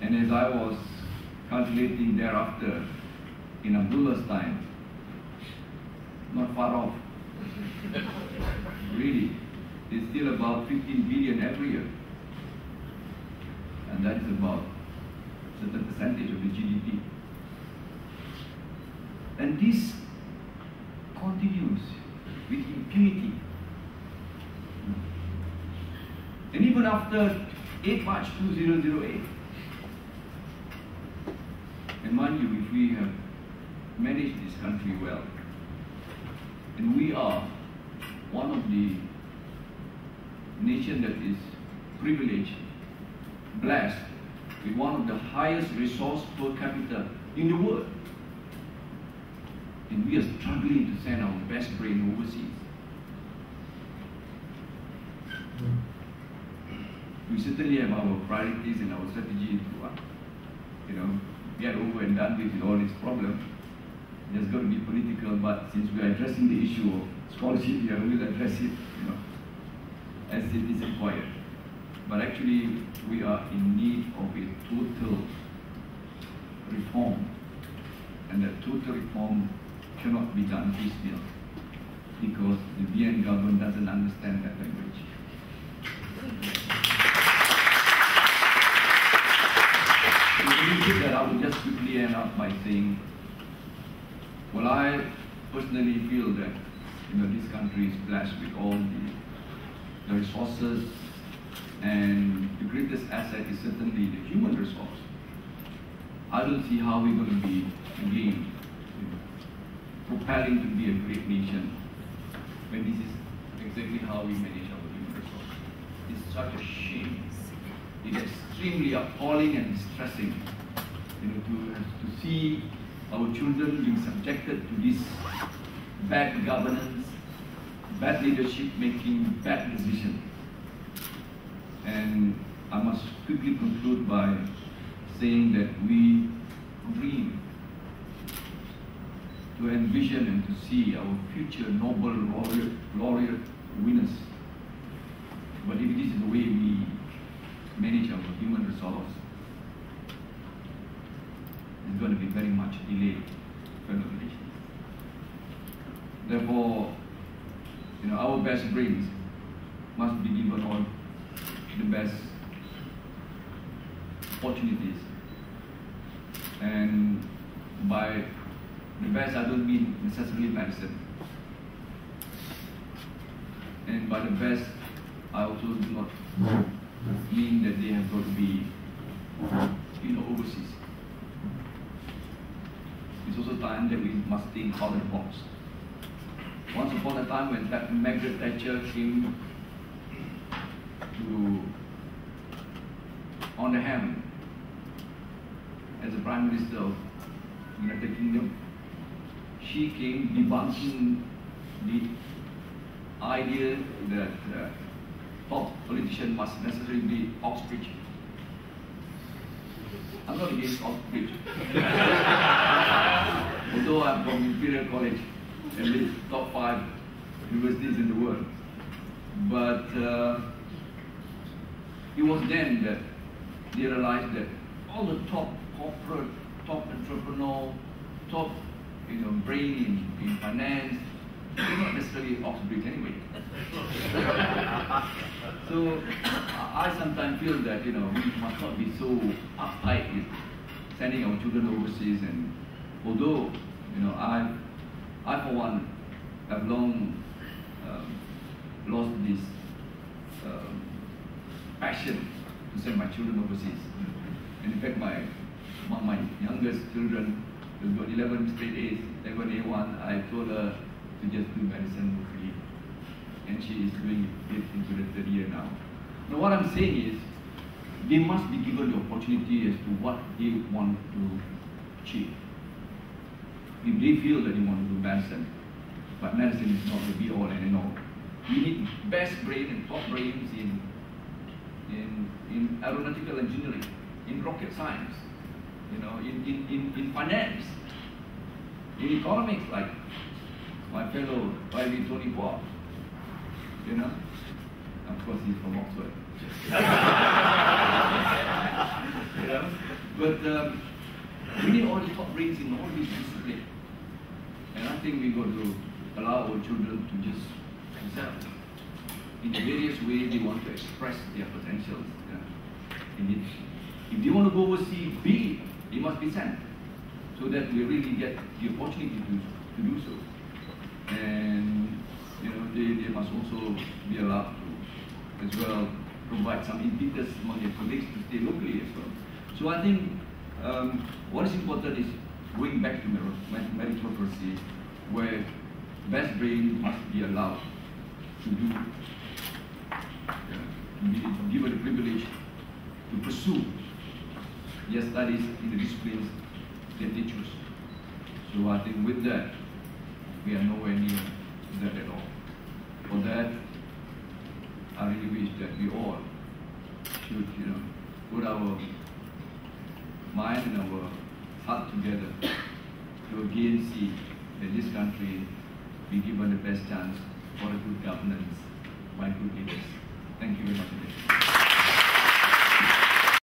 And as I was calculating thereafter, in Abdullah's time, not far off, really, it's still about 15 billion every year. And that is about a certain percentage of the GDP. And this continues with impunity. And even after 8 March 2008, and mind you, if we have managed this country well, and we are one of the nations that is privileged, blessed, with one of the highest resource per capita in the world, and we are struggling to send our best brain overseas. We certainly have our priorities and our strategy to, get over and done with all this problem. There's got to be political, but since we are addressing the issue of scholarship here, we will address it, as it is required. But actually, we are in need of a total reform, and that total reform cannot be done piecemeal, because the BN government doesn't understand that language. That I will just quickly end up by saying, well, I personally feel that this country is blessed with all the resources, and the greatest asset is certainly the human resource. I don't see how we're going to be again propelling to be a great nation when this is exactly how we manage our human resources. It's such a shame. It is extremely appalling and distressing, to see our children being subjected to this bad governance, bad leadership making, bad decisions. And I must quickly conclude by saying that we dream to envision and to see our future Nobel laureate winners. But if this is the way we manage our human resource, it's going to be very much delayed fellow nations. Therefore, our best brains must be given all the best opportunities. And by the best, I don't mean necessarily medicine. And by the best, I also do not mean that they have got to be, overseas. It's also time that we must think out of the box. Once upon a time, when Margaret Thatcher came on the ham as the Prime Minister of the United Kingdom, she came debunking the idea that top politician must necessarily be Oxbridge. I'm not against Oxbridge. Although I'm from Imperial College and the top 5 universities in the world. But it was then that they realized that all the top corporate, top entrepreneur, top brain in finance, they're not necessarily Oxbridge anyway. So I sometimes feel that we must not be so uptight with sending our children overseas. And although I for one have long lost this passion to send my children overseas. And in fact, one of my youngest children, who's got 11 straight A's, 11 A1, I told her to just do medicine locally. And she is doing it into the 3rd year now. Now what I'm saying is, they must be given the opportunity as to what they want to achieve. If they feel that they want to do medicine, but medicine is not the be all and end all. We need best brain and top brains in aeronautical engineering, in rocket science, in finance, in economics, like my fellow Ivy Tony Poor. Of course he's from Oxford. But we need all the top brains in all these disciplines. And I think we got to allow our children to just themselves. In various ways they want to express their potentials. And if they want to go overseas, they must be sent. So that we really get the opportunity to do so. And they must also be allowed to as well provide some impetus among their colleagues to stay locally as well. So I think what is important is going back to meritocracy, where best brain must be allowed to be given the privilege to pursue their studies in the disciplines they choose. So I think with that, we are nowhere near that at all. For that, I really wish that we all should, put our mind and our heart together to again see that this country be given the best chance for a good governance by good leaders. Thank you very much.